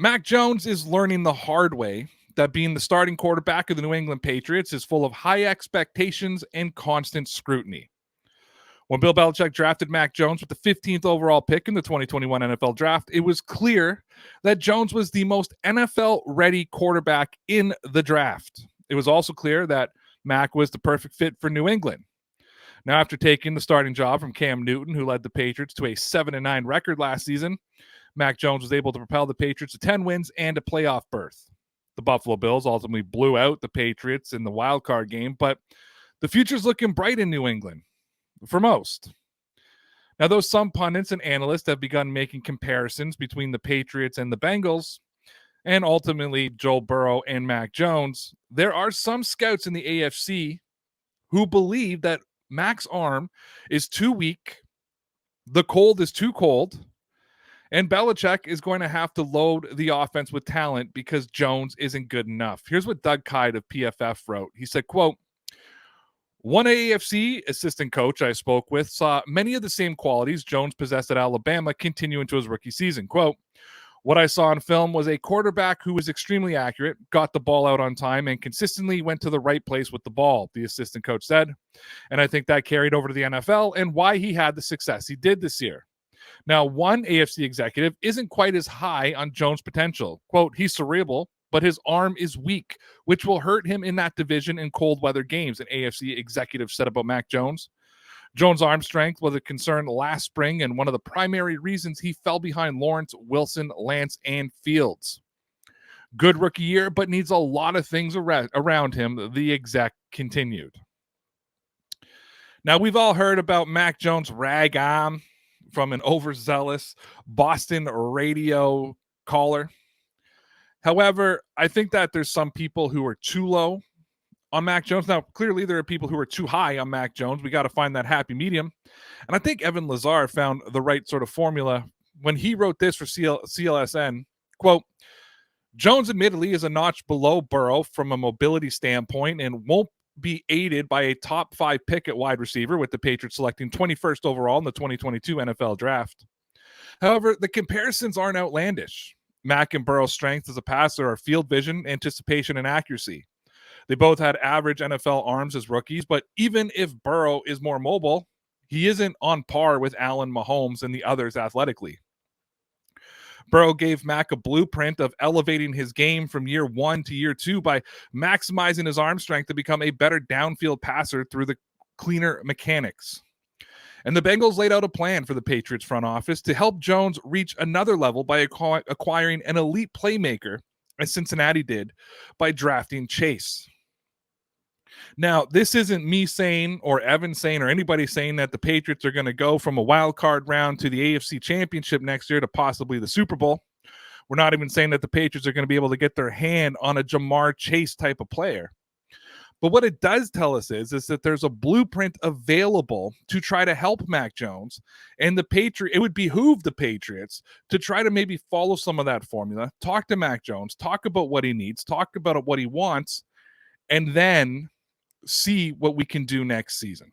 Mac Jones is learning the hard way that being the starting quarterback of the New England Patriots is full of high expectations and constant scrutiny. When Bill Belichick drafted Mac Jones with the 15th overall pick in the 2021 NFL Draft, it was clear that Jones was the most NFL-ready quarterback in the draft. It was also clear that Mac was the perfect fit for New England. Now, after taking the starting job from Cam Newton, who led the Patriots to a 7-9 record last season, Mac Jones was able to propel the Patriots to 10 wins and a playoff berth. The Buffalo Bills ultimately blew out the Patriots in the Wildcard Game, but the future's looking bright in New England. For most. Now, though some pundits and analysts have begun making comparisons between the Patriots and the Bengals, and ultimately Joe Burrow and Mac Jones, there are some scouts in the AFC who believe that Mac's arm is too weak, the cold is too cold, and Belichick is going to have to load the offense with talent because Jones isn't good enough. Here's what Doug Kyde of PFF wrote. He said, quote, "One AFC assistant coach I spoke with saw many of the same qualities Jones possessed at Alabama continue into his rookie season. Quote, what I saw on film was a quarterback who was extremely accurate, got the ball out on time, and consistently went to the right place with the ball," the assistant coach said. And I think that carried over to the NFL and why he had the success he did this year. Now, one AFC executive isn't quite as high on Jones' potential. Quote, "He's cerebral, but his arm is weak, which will hurt him in that division in cold weather games," an AFC executive said about Mac Jones. Jones' arm strength was a concern last spring and one of the primary reasons he fell behind Lawrence, Wilson, Lance, and Fields. Good rookie year, but needs a lot of things around him, the exec continued. Now, we've all heard about Mac Jones' rag arm from an overzealous Boston radio caller. However, I think that there's some people who are too low on Mac Jones. Now, clearly there are people who are too high on Mac Jones. We got to find that happy medium. And I think Evan Lazar found the right sort of formula when he wrote this for CLSN. Quote, "Jones admittedly is a notch below Burrow from a mobility standpoint and won't be aided by a top 5 pick at wide receiver, with the Patriots selecting 21st overall in the 2022 NFL Draft. However, the comparisons aren't outlandish. Mac and Burrow's strengths as a passer are field vision, anticipation, and accuracy. They both had average NFL arms as rookies, but even if Burrow is more mobile, he isn't on par with Allen, Mahomes, and the others athletically. Burrow gave Mac a blueprint of elevating his game from year 1 to year 2 by maximizing his arm strength to become a better downfield passer through the cleaner mechanics. And the Bengals laid out a plan for the Patriots front office to help Jones reach another level by acquiring an elite playmaker, as Cincinnati did, by drafting Chase. Now, this isn't me saying or Evan saying or anybody saying that the Patriots are going to go from a wild card round to the AFC Championship next year to possibly the Super Bowl. We're not even saying that the Patriots are going to be able to get their hand on a Jamar Chase type of player. But what it does tell us is that there's a blueprint available to try to help Mac Jones, and it would behoove the Patriots to try to maybe follow some of that formula, talk to Mac Jones, talk about what he needs, talk about what he wants, and then see what we can do next season.